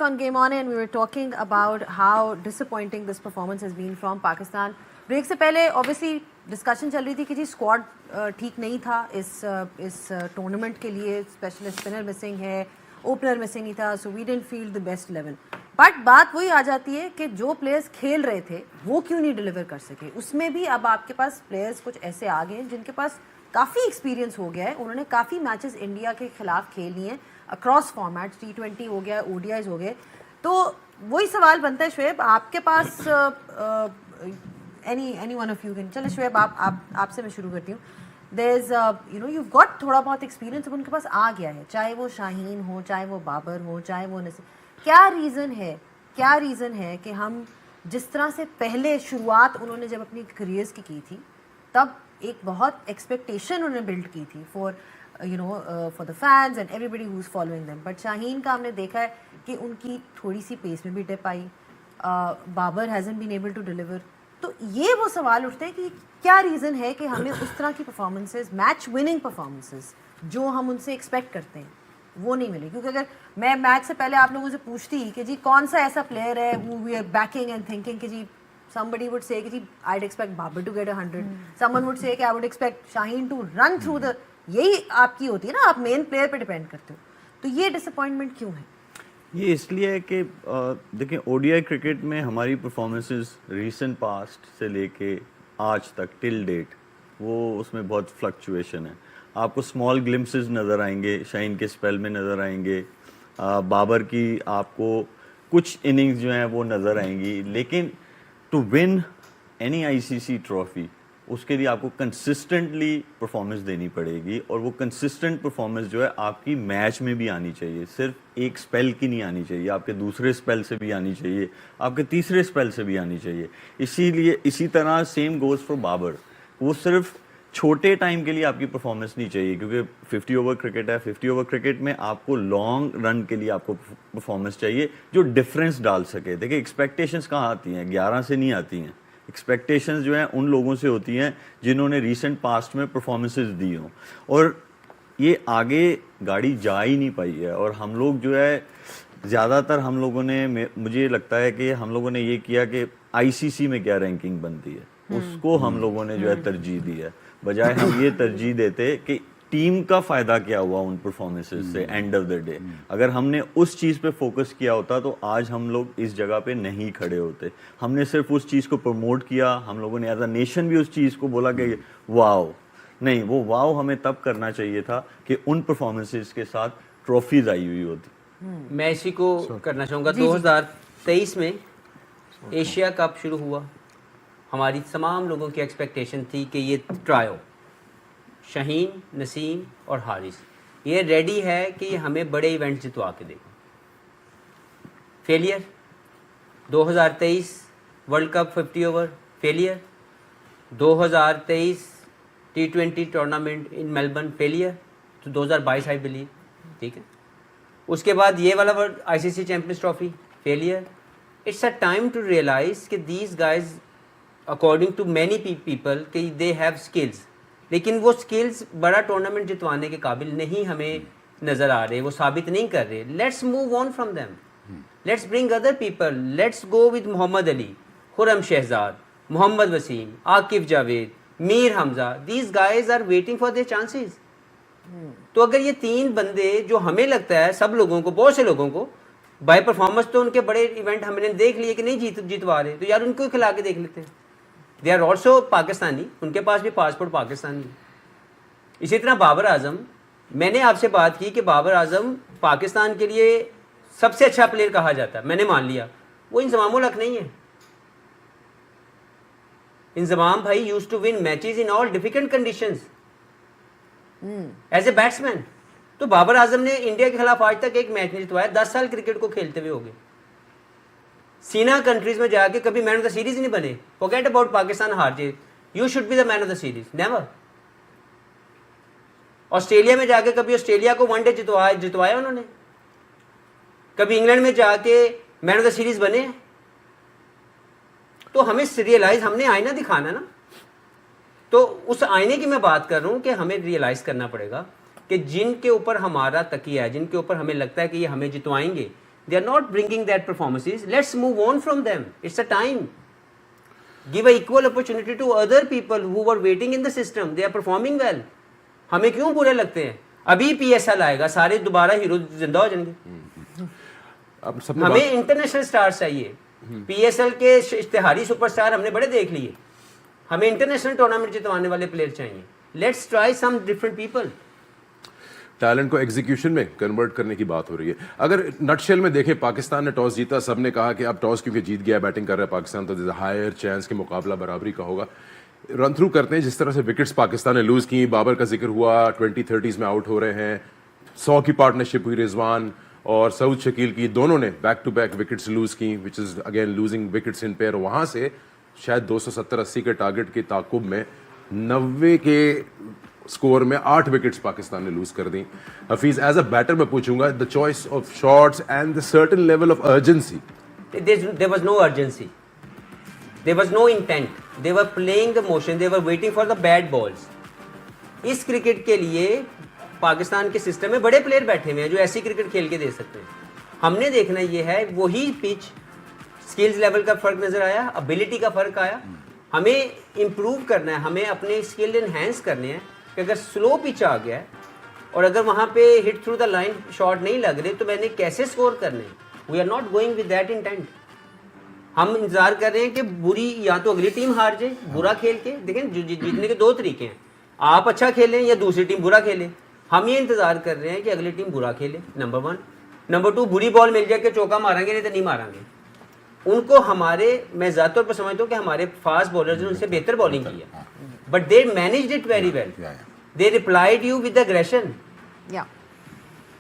On Game On, and we were talking about how disappointing this performance has been from Pakistan. Break से पहले obviously discussion चल रही थी कि जी squad ठीक नहीं था इस टूर्नामेंट के लिए. स्पेशलिस्ट स्पिनर मिसिंग है, ओपनर मिसिंग ही था, so we didn't feel the best 11. But बात वही आ जाती है कि जो प्लेयर्स खेल रहे थे वो क्यों नहीं डिलीवर कर सके. उसमें भी अब आपके पास प्लेयर्स कुछ ऐसे आ गए हैं जिनके पास काफ़ी एक्सपीरियंस हो गया है. उन्होंने काफ़ी मैचेस इंडिया के खिलाफ खेल लिए हैं अक्रॉस फॉर्मेट्स. T20 हो गया, ODIs हो गए. तो वही सवाल बनता है शुएब, आपके पास any one of you can. चलो शुएब, आपसे मैं शुरू करती हूँ. देयर इज you've got थोड़ा बहुत एक्सपीरियंस अब उनके पास आ गया है, चाहे वो शाहीन हो, चाहे वो बाबर हो, चाहे वो नसीम. क्या रीज़न है कि हम जिस तरह से पहले शुरुआत उन्होंने जब अपनी करियर्स की थी तब एक बहुत एक्सपेक्टेशन उन्होंने बिल्ड की थी for for the fans and everybody who is following them. But Shaheen का हमने देखा है कि उनकी थोड़ी सी पेस में भी डिप आई. Babar hasn't been able to deliver. तो ये वो सवाल उठते हैं कि क्या रीज़न है कि हमें उस तरह की परफॉर्मेंसेज, मैच विनिंग परफॉर्मेंसेज जो हम उनसे एक्सपेक्ट करते हैं वो नहीं मिले. क्योंकि अगर मैं मैच से पहले आप लोगों से पूछती कि जी कौन सा ऐसा प्लेयर है वो we are backing and thinking कि जी somebody would say कि जी I'd expect Babar to get 100. Someone would say कि I would expect Shaheen to run through the. यही आपकी होती है ना, आप मेन प्लेयर पे डिपेंड करते हो. तो ये डिसअपॉइंटमेंट क्यों है? ये इसलिए है कि देखिए ODI क्रिकेट में हमारी परफॉर्मेंसेस रीसेंट पास्ट से लेके आज तक टिल डेट वो उसमें बहुत फ्लक्चुएशन है. आपको स्मॉल ग्लिम्पसेस नज़र आएंगे, शाहीन के स्पेल में नज़र आएंगे, बाबर की आपको कुछ इनिंग्स जो हैं वो नज़र आएंगी. लेकिन to win any ICC trophy उसके लिए आपको कंसिस्टेंटली परफॉर्मेंस देनी पड़ेगी. और वो कंसिस्टेंट परफॉर्मेंस जो है आपकी मैच में भी आनी चाहिए. सिर्फ एक स्पेल की नहीं आनी चाहिए, आपके दूसरे स्पेल से भी आनी चाहिए, आपके तीसरे स्पेल से भी आनी चाहिए. इसीलिए इसी तरह सेम गोज़ फॉर बाबर. वो सिर्फ छोटे टाइम के लिए आपकी परफॉर्मेंस नहीं चाहिए, क्योंकि 50 ओवर क्रिकेट है. 50 ओवर क्रिकेट में आपको लॉन्ग रन के लिए आपको परफॉर्मेंस चाहिए जो डिफरेंस डाल सके. देखिए एक्सपेक्टेशंस कहाँ आती हैं? 11 से नहीं आती हैं. एक्सपेक्टेशंस जो हैं उन लोगों से होती हैं जिन्होंने रीसेंट पास्ट में परफॉर्मेंसेस दी हों. और ये आगे गाड़ी जा ही नहीं पाई है. और हम लोग जो है ज़्यादातर हम लोगों ने, मुझे लगता है कि हम लोगों ने ये किया कि ICC में क्या रैंकिंग बनती है उसको हम लोगों ने जो है तरजीह दी है, बजाय हम ये तरजीह देते कि टीम का फ़ायदा क्या हुआ उन परफॉर्मेंसेस से. एंड ऑफ द डे अगर हमने उस चीज़ पे फोकस किया होता तो आज हम लोग इस जगह पे नहीं खड़े होते. हमने सिर्फ उस चीज़ को प्रमोट किया. हम लोगों ने एज अ नेशन भी उस चीज़ को बोला कि वाओ. नहीं, वो वाओ हमें तब करना चाहिए था कि उन परफॉर्मेंसेस के साथ ट्रॉफीज आई हुई होती. मैं इसी को करना चाहूँगा. 2023 में एशिया कप शुरू हुआ. हमारी तमाम लोगों की एक्सपेक्टेशन थी कि ये ट्रायो शाहीन, नसीम और हारिस ये रेडी है कि हमें बड़े इवेंट जितवा के देगा. Failure. 2023 world cup 50 over failure. 2023 T20 tournament in Melbourne failure. तो 2022 आई बिलीव. ठीक है. उसके बाद ये वाला world ICC champions trophy failure. It's a time to realize कि these guys according to many people कि दे हैव स्किल्स, लेकिन वो स्किल्स बड़ा टूर्नामेंट जितवाने के काबिल नहीं हमें नज़र आ रहे, वो साबित नहीं कर रहे. Let's move on from them. Let's bring other people. Let's go with Mohammad Ali, Khurram Shahzad, Mohammad Wasim, Akif Javed, Mir Hamza. These guys are waiting for their chances. तो अगर ये तीन बंदे जो हमें लगता है सब लोगों को, बहुत से लोगों को बाय परफॉर्मेंस तो उनके बड़े इवेंट हमने देख लिए कि नहीं जितवा रहे, तो यार उनको खिला के देख लेते हैं. दे आर ऑल्सो पाकिस्तानी, उनके पास भी पासपोर्ट पाकिस्तानी. इसी तरह बाबर आजम, मैंने आपसे बात की कि बाबर आजम पाकिस्तान के लिए सबसे अच्छा प्लेयर कहा जाता है, मैंने मान लिया. वो इंजमाम उल हक नहीं है. इंजमाम भाई used to win matches in all difficult conditions as a batsman. तो बाबर आजम ने इंडिया के खिलाफ आज तक एक मैच नहीं जितवाया. 10 साल क्रिकेट को खेलते हुए हो गए. सीना कंट्रीज में जाके कभी मैन ऑफ द सीरीज नहीं बने. फॉरगेट अबाउट पाकिस्तान हार जे, you should be the man of the series. Never. Australia में जाके कभी ऑस्ट्रेलिया को वनडे जितवाया उन्होंने. कभी इंग्लैंड में जाके मैन ऑफ द सीरीज बने. तो हमें रियलाइज, हमने आईना दिखाना ना. तो उस आईने की मैं बात कर रहा हूं कि हमें रियलाइज करना पड़ेगा कि जिनके ऊपर हमारा तकिया है, जिनके ऊपर हमें लगता है कि ये हमें जितवाएंगे, They are not bringing that performances. Let's move on from them. It's a time. Give a equal opportunity to other people who were waiting in the system. They are performing well. हमें क्यों बुरे लगते हैं? अभी PSL आएगा, सारे दोबारा hero जिंदा हो जाएंगे. अब सबने हमें इंटरनेशनल स्टार्स चाहिए. PSL के इश्तिहारी सुपरस्टार हमने बड़े देख लिए. हमें इंटरनेशनल टूर्नामेंट जितवाने वाले प्लेयर चाहिए. Let's try some different people. Talent को एग्जीक्यूशन में कन्वर्ट करने की बात हो रही है. अगर नटशेल में देखें, पाकिस्तान ने टॉस जीता, सबने कहा कि अब टॉस क्योंकि जीत गया, बैटिंग कर रहा है पाकिस्तान, तो हायर चांस कि मुकाबला बराबरी का होगा. रन थ्रू करते हैं, जिस तरह से विकेट्स पाकिस्तान ने लूज की, बाबर का जिक्र हुआ, 2030s में आउट हो रहे हैं, 100 की पार्टनरशिप हुई रिजवान और सऊद शकील की, दोनों ने back to back wickets lose की, which is again losing wickets in pair. वहां से शायद 270-80 के टारगेट के ताकुब में 90 के स्कोर में 8 विकेट्स पाकिस्तान ने लूज कर दी. हफीज, एज अ बैटर मैं पूछूंगा, the choice of shots and the certain level of urgency. There was no urgency. There was no intent. They were playing the motion. They were waiting for the bad balls. इस cricket के लिए पाकिस्तान के system में बड़े player बैठे हुए हैं जो ऐसी क्रिकेट खेल के दे सकते हैं. हमने देखना ये है, वही पिच, स्किल्स लेवल का फर्क नजर आया, एबिलिटी का फर्क आया. हमें इम्प्रूव करना है, हमें अपने स्किल एनहेंस करने हैं. कि अगर स्लो पिच आ गया है और अगर वहाँ पे hit through the line shot नहीं लग रहे तो मैंने कैसे स्कोर करने हैं. We are not going with that intent. हम इंतजार कर रहे हैं कि बुरी, या तो अगली टीम हार जाए बुरा खेल के. देखें, जीतने के 2 तरीके हैं, आप अच्छा खेलें या दूसरी टीम बुरा खेले. हम ये इंतजार कर रहे हैं कि अगली टीम बुरा खेले, नंबर 1. नंबर 2, बुरी बॉल मिल जाए कि चौका मारेंगे, नहीं तो नहीं मारेंगे. उनको हमारे, मैं ज़्यादा तौर पर समझता हूँ कि हमारे फास्ट बॉलर्स ने उनसे बेहतर बॉलिंग की है, but they managed it very well. They replied you with aggression.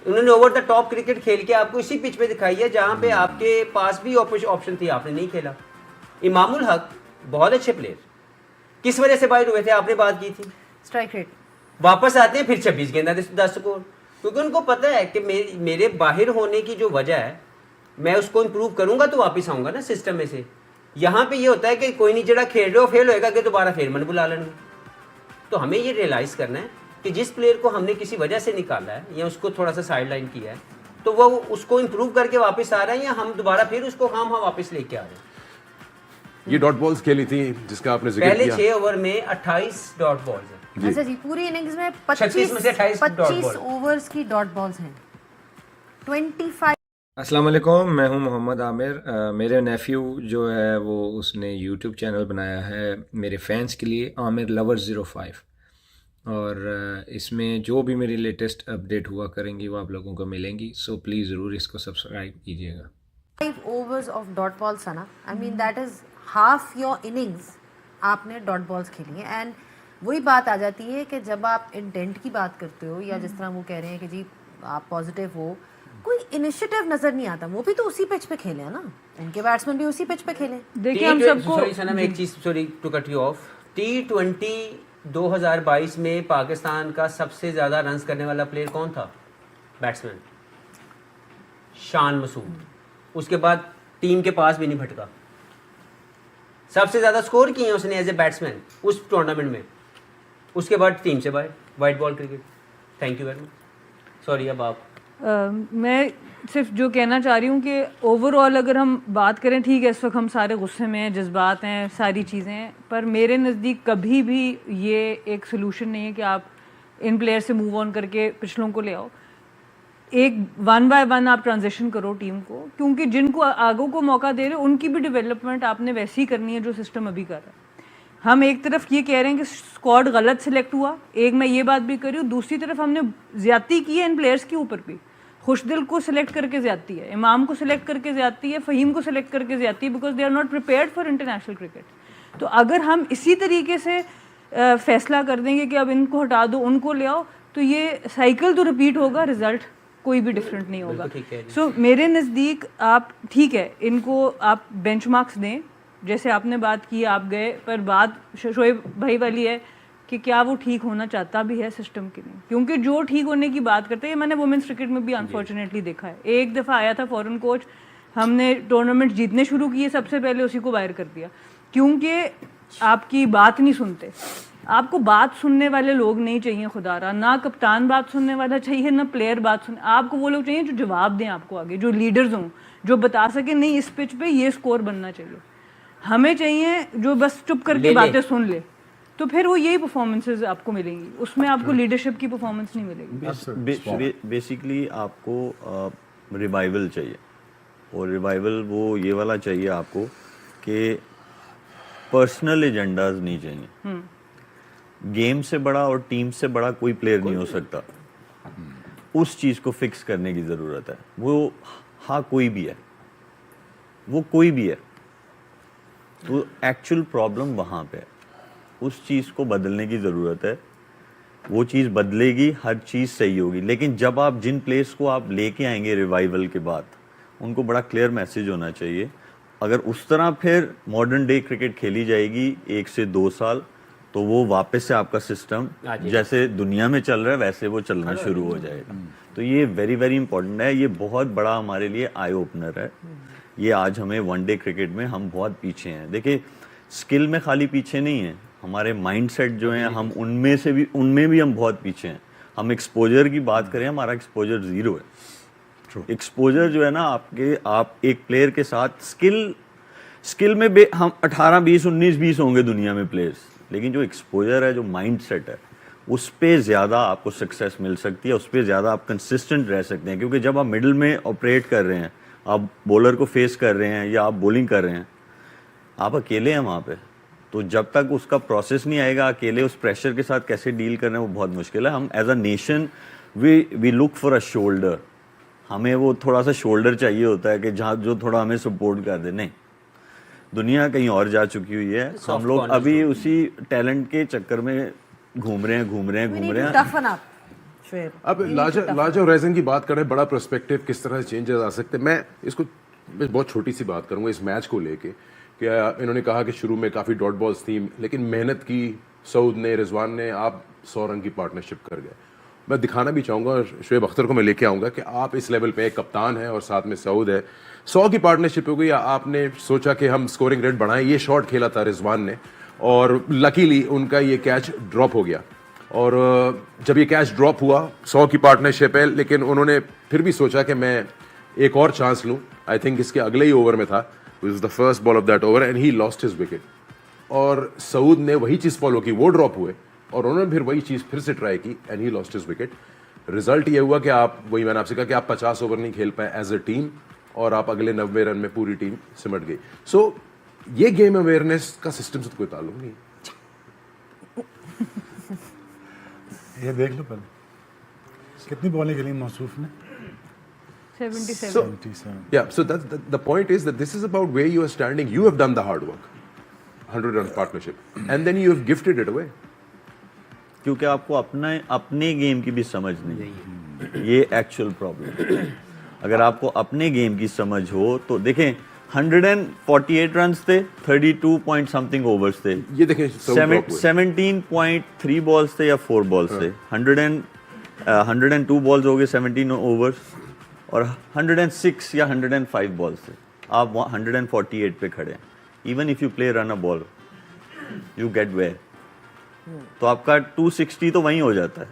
उन्होंने ओवर द टॉप क्रिकेट खेल के आपको इसी पिच पे दिखाई है जहाँ पे आपके पास भी ऑप्शन थी, आपने नहीं खेला. इमामुल हक बहुत अच्छे प्लेयर, किस वजह से बाहर हुए थे, आपने बात की थी. Strike rate. वापस आते हैं फिर 26 गेंदा 10 स्कोर, क्योंकि उनको पता है कि मेरे बाहर होने की जो वजह है, मैं उसको इम्प्रूव करूंगा तो वापस आऊंगा ना सिस्टम में से. यहाँ पे ये होता है कि कोई नहीं, जरा खेल रहे हो फेल होएगा कि दोबारा फिर मन बुला लेंगे. तो हमें ये रियलाइज़ करना है कि जिस प्लेयर को हमने किसी वजह से निकाला है या उसको थोड़ा सा साइड लाइन किया है, तो वो उसको इम्प्रूव करके वापस आ रहा है या हम दोबारा फिर उसको हम वापस लेके आ रहे हैं. ये डॉट बॉल्स खेली थी जिसका आपने जिक्र पहले किया. 6 ओवर में 28 डॉट बॉल्स हैं. अच्छा जी, पूरी इनिंग्स में 36 में से 28 डॉट 25 बॉल. ओवर्स की डॉट बॉल्स हैं. 25. अस्सलाम वालेकुम, मैं हूं मोहम्मद आमिर. मेरे नेफ्यू जो है वो उसने यूट्यूब चैनल बनाया है मेरे फैंस के लिए, आमिर लवर 05, और इसमें जो भी मेरी लेटेस्ट अपडेट हुआ करेंगी वो आप लोगों को मिलेंगी. सो प्लीज़ ज़रूर इसको सब्सक्राइब कीजिएगा. 5 overs of dot balls, Sana. I mean that is half your innings. आपने डॉट बॉल्स खेली हैं. एंड वही बात आ जाती है कि जब आप इंटेंट की बात करते हो, या जिस तरह वो कह रहे हैं कि जी आप पॉजिटिव हो, कोई इनिशिएटिव नजर नहीं आता. वो भी तो उसी पिच पे खेले हैं ना, उनके बैट्समैन भी उसी पिच पे खेले. देखिए हम सबको, सॉरी सनम, एक चीज, sorry to cut you off. T20 2022 में पाकिस्तान का सबसे ज्यादा रन्स करने वाला प्लेयर कौन था? बैट्समैन शान मसूद. उसके बाद टीम के पास भी नहीं भटका. सबसे ज्यादा स्कोर किए हैं उसने एज ए बैट्समैन उस टूर्नामेंट में. उसके बाद टीम से बाहर, white ball cricket. Thank you very much. Sorry, अब आप. मैं सिर्फ जो कहना चाह रही हूँ कि ओवरऑल अगर हम बात करें, ठीक है इस वक्त हम सारे गुस्से में हैं, जज्बात हैं, सारी चीज़ें हैं, पर मेरे नज़दीक कभी भी ये एक सोल्यूशन नहीं है कि आप इन प्लेयर से मूव ऑन करके पिछलों को ले आओ. एक 1 by 1 आप ट्रांजिशन करो टीम को, क्योंकि जिनको आगों को मौका दे रहे हो उनकी भी डेवलपमेंट आपने वैसी ही करनी है जो सिस्टम अभी कर रहा है. हम एक तरफ ये कह रहे हैं कि स्क्वाड गलत सिलेक्ट हुआ, एक मैं ये बात भी कर रही हूँ, दूसरी तरफ हमने ज़्यादती की है इन प्लेयर्स के ऊपर भी. खुशदिल को सिलेक्ट करके ज़्यादती है, इमाम को सिलेक्ट करके ज़्यादती है, फ़हीम को सिलेक्ट करके ज़्यादती है, because they are not prepared for international cricket. तो अगर हम इसी तरीके से फैसला कर देंगे कि अब इनको हटा दो उनको ले आओ, तो ये साइकिल तो रिपीट होगा, रिजल्ट कोई भी डिफरेंट नहीं होगा. सो मेरे नज़दीक आप ठीक है इनको आप बेंचमार्क्स दें, जैसे आपने बात की आप गए, पर बात शोएब भाई वाली है कि क्या वो ठीक होना चाहता भी है सिस्टम के लिए, क्योंकि जो ठीक होने की बात करते हैं, मैंने वुमेंस क्रिकेट में भी अनफॉर्चुनेटली देखा है. एक दफ़ा आया था फॉरेन कोच, हमने टूर्नामेंट जीतने शुरू किए, सबसे पहले उसी को बाहर कर दिया, क्योंकि आपकी बात नहीं सुनते. आपको बात सुनने वाले लोग नहीं चाहिए खुदारा, ना कप्तान बात सुनने वाला चाहिए ना प्लेयर बात सुन, आपको वो लोग चाहिए जो जवाब दें आपको आगे, जो लीडर्स हों, जो बता सके नहीं इस पिच पे ये स्कोर बनना चाहिए। हमें चाहिए जो बस चुप करके बातें सुन ले, तो फिर वो यही परफॉर्मेंसेज आपको मिलेंगी, उसमें आपको लीडरशिप की परफॉर्मेंस नहीं मिलेगी। बेसिकली आपको रिवाइवल चाहिए, और रिवाइवल वो ये वाला चाहिए आपको कि पर्सनल एजेंडाज नहीं चाहिए। गेम से बड़ा और टीम से बड़ा कोई प्लेयर नहीं हो सकता। उस चीज़ को फिक्स करने की ज़रूरत है। वो हाँ कोई भी है, वो कोई भी है, तो एक्चुअल प्रॉब्लम वहाँ पे है। उस चीज़ को बदलने की ज़रूरत है। वो चीज़ बदलेगी, हर चीज़ सही होगी। लेकिन जब आप जिन प्लेयर्स को आप लेके आएंगे रिवाइवल के बाद, उनको बड़ा क्लियर मैसेज होना चाहिए। अगर उस तरह फिर मॉडर्न डे क्रिकेट खेली जाएगी 1 से 2 साल, तो वो वापस से आपका सिस्टम जैसे दुनिया में चल रहा है वैसे वो चलना शुरू हो जाएगा। तो ये वेरी वेरी इंपॉर्टेंट है। ये बहुत बड़ा हमारे लिए आई ओपनर है। ये आज हमें वनडे क्रिकेट में हम बहुत पीछे हैं। देखिए, स्किल में खाली पीछे नहीं है, हमारे माइंडसेट जो हैं हम उनमें भी हम बहुत पीछे हैं। हम एक्सपोजर की बात करें, हमारा एक्सपोजर 0 है। एक्सपोजर जो है ना आप एक प्लेयर के साथ स्किल में हम 18, 20, 19, 20 होंगे दुनिया में प्लेयर्स, लेकिन जो एक्सपोजर है, जो माइंडसेट है, उस पे ज़्यादा आपको सक्सेस मिल सकती है, उस पे ज़्यादा आप कंसिस्टेंट रह सकते हैं। क्योंकि जब आप मिडिल में ऑपरेट कर रहे हैं, आप बॉलर को फेस कर रहे हैं या आप बॉलिंग कर रहे हैं, आप अकेले हैं वहाँ पे। तो जब तक उसका प्रोसेस नहीं आएगा, अकेले उस प्रेशर के साथ कैसे डील करना है वो बहुत मुश्किल है। हम as a nation we look for a shoulder. हमें वो थोड़ा सा शोल्डर चाहिए होता है कि जहाँ जो थोड़ा हमें सपोर्ट कर दे। नहीं, दुनिया कहीं और जा चुकी हुई है, हम लोग अभी उसी टैलेंट के चक्कर में घूम रहे हैं। टफन अप शुएब। अब लाजा और रेजन की बात करें, बड़ा पर्सपेक्टिव किस तरह से चेंजेस आ सकते हैं। मैं बहुत छोटी सी बात करूंगा इस मैच को लेके। क्या इन्होंने कहा कि शुरू में काफ़ी डॉट बॉल्स थी, लेकिन मेहनत की सऊद ने, रिजवान ने, आप 100 रन की पार्टनरशिप कर गए। मैं दिखाना भी चाहूँगा, शुएब अख्तर को मैं लेके आऊँगा कि आप इस लेवल पे एक कप्तान है और साथ में सऊद है, 100 की पार्टनरशिप हो गई। आपने सोचा कि हम स्कोरिंग रेट बढ़ाएं। ये शॉट खेला था रिजवान ने और लकीली उनका ये कैच ड्रॉप हो गया। और जब ये कैच ड्रॉप हुआ, 100 की पार्टनरशिप है, लेकिन उन्होंने फिर भी सोचा कि मैं एक और चांस लूँ। आई थिंक इसके अगले ही ओवर में था, this is the first ball of that over and he lost his wicket. और सऊद ने वही चीज़ फॉलो की, वो ड्रॉप हुए और उन्होंने फिर वही चीज़ फिर से ट्राई की and he lost his wicket. Result ये हुआ कि आप, वही मैंने आपसे कहा कि आप 50 ओवर नहीं खेल पाए एज अ टीम और आप अगले 90 रन में पूरी टीम सिमट गई। सो ये गेम अवेयरनेस का सिस्टम से तो कोई ताल्लुक नहीं। ये देख लो पहले कितनी बॉलिंग खेली मौसूफ ने, 77। So, yeah, so the point is that this is about where you are standing. You have done the hard work, 100 run partnership, and then you have gifted it away. क्योंकि आपको अपने गेम की भी समझ नहीं है, ये एक्चुअल प्रॉब्लम है। अगर आपको अपने गेम की समझ हो तो देखें, 148 रन्स थे, 32 पॉइंट समथिंग ओवर्स थे। ये देखें 17.3 बॉल्स थे या 4 बॉल्स थे। 102 बॉल्स हो गए 17 ओवर्स, और 106 या 105 बॉल्स थे। आप 148 पे खड़े हैं। Even if you play run a ball you get way, तो आपका 260 तो वहीं हो जाता है।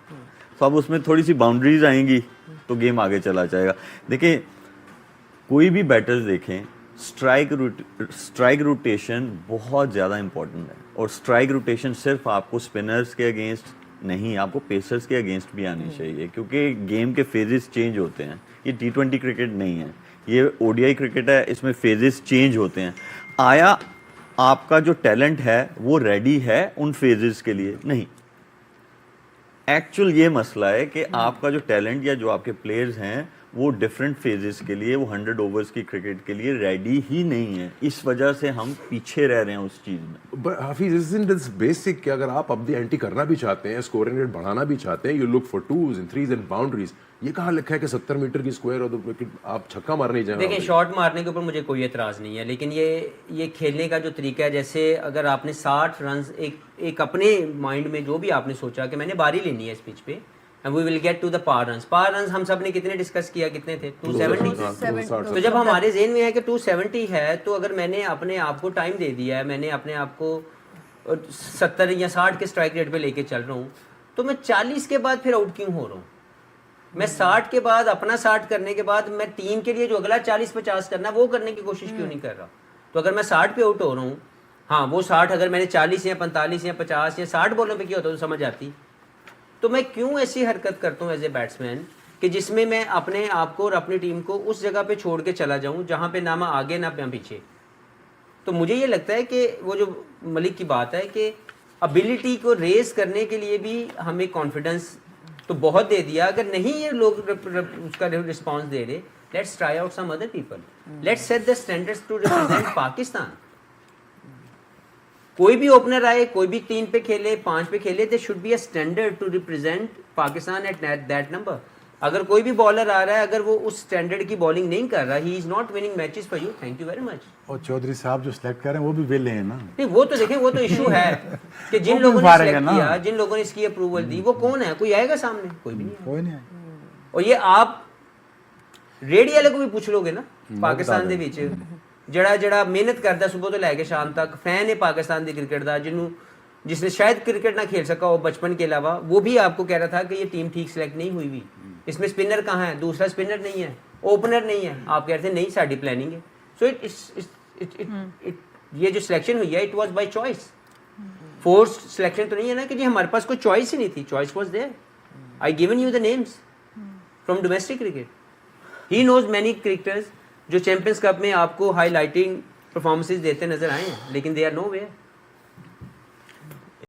तो अब उसमें थोड़ी सी बाउंड्रीज आएंगी तो गेम आगे चला जाएगा। देखिए, कोई भी बैटर्स देखें, स्ट्राइक रोटेशन बहुत ज़्यादा इंपॉर्टेंट है। और स्ट्राइक रोटेशन सिर्फ आपको स्पिनर्स के अगेंस्ट नहीं, आपको पेसर्स के अगेंस्ट भी आनी चाहिए, क्योंकि गेम के फेजेस चेंज होते हैं। ये T20 क्रिकेट नहीं है, ये ODI क्रिकेट है, इसमें फेजेस चेंज होते हैं। आया आपका जो टैलेंट है वो रेडी है उन फेजेस के लिए? नहीं। एक्चुअल ये मसला है कि आपका जो टैलेंट या जो आपके प्लेयर्स हैं वो डिफरेंट फेजेस के लिए, वो 100 ओवर्स की क्रिकेट के लिए रेडी ही नहीं है। इस वजह से हम पीछे रह रहे हैं उस चीज़ में। But Hafiz, isn't this basic कि अगर आप अब दी एंटी करना भी चाहते हैं, स्कोरिंग रेट बढ़ाना भी चाहते हैं, you look for 2s and 3s and boundaries. ये कहाँ लिखा है कि 70 मीटर की स्क्वायर और आप छक्का मारने जाएंगे? देखिए, शॉट मारने के ऊपर मुझे कोई एतराज़ नहीं है, लेकिन ये खेलने का जो तरीका है, जैसे अगर आपने 60 रन एक अपने माइंड में जो भी आपने सोचा कि मैंने बारी लेनी है इस पिच पे, we will get to the par runs हम सब ने कितने डिस्कस किया, कितने थे? 270। तो जब हमारे जेहन में है कि 270 है, तो अगर मैंने अपने आप को टाइम दे दिया है, मैंने अपने आप को 70 या 60 के स्ट्राइक रेट पे लेके चल रहा हूँ, तो मैं 40 के बाद फिर आउट क्यों हो रहा हूँ? मैं 60 के बाद अपना 60 करने के बाद मैं टीम के लिए जो अगला 40-50 करना वो करने की कोशिश क्यों नहीं कर रहा? तो अगर मैं 60 पे आउट हो रहा हूँ, हाँ वो 60 अगर मैंने 40 या 45 या 50 या 60 बॉलों पे किया होता तो समझ आती, तो मैं क्यों ऐसी हरकत करता हूँ एज ए बैट्समैन कि जिसमें मैं अपने आप को और अपनी टीम को उस जगह पे छोड़ के चला जाऊँ जहाँ पे ना मैं आगे ना मैं पीछे। तो मुझे ये लगता है कि वो जो मलिक की बात है कि एबिलिटी को रेस करने के लिए भी हमें कॉन्फिडेंस तो बहुत दे दिया, अगर नहीं ये लोग उसका रिस्पांस दे रहे, let's try out some other people, let's set the standards to represent Pakistan. कोई भी ओपनर आए, कोई भी 3 पे खेले, 5 पे खेले, they should be a standard to represent Pakistan at that number. अगर कोई भी बॉलर आ रहा है, अगर वो उस स्टैंडर्ड की बॉलिंग नहीं कर रहा, he is not winning matches for you, thank you very much. और चौधरी साहब जो सिलेक्ट कर रहे हैं वो भी वेले हैं ना। नहीं वो तो देखें, वो तो इशू है कि जिन वो लोगों भी ने फारेगा select ना। किया, जिन लोगों ने इसकी अप्रूवल दी, वो कौन है? कोई आएगा सामने? कोई भी नहीं है। कोई नहीं है। और ये आप रेडी वाले को भी पूछ लोगे ना, पाकिस्तान ਦੇ ਵਿੱਚ ਜਿਹੜਾ ਮਿਹਨਤ ਕਰਦਾ सुबह तो लैके शाम तक, फैन है पाकिस्तान ਦੀ क्रिकेट ਦਾ, जिसने शायद क्रिकेट ना खेल सका हो बचपन के अलावा, वो भी आपको कह रहा था कि ये टीम ठीक सिलेक्ट नहीं हुई, इसमें स्पिनर कहाँ है, दूसरा स्पिनर नहीं है, ओपनर नहीं है, आप कह रहे थे नहीं साड़ी प्लानिंग है। सो ये जो सिलेक्शन हुई है, it was by choice, forced selection तो नहीं है ना कि जी हमारे पास कोई चॉइस ही नहीं थी, choice was there. I given you the names from domestic cricket. He knows many cricketers जो चैंपियंस कप में आपको हाईलाइटिंग परफॉर्मेंसेज देते नजर आए हैं, लेकिन दे आर नो वेयर।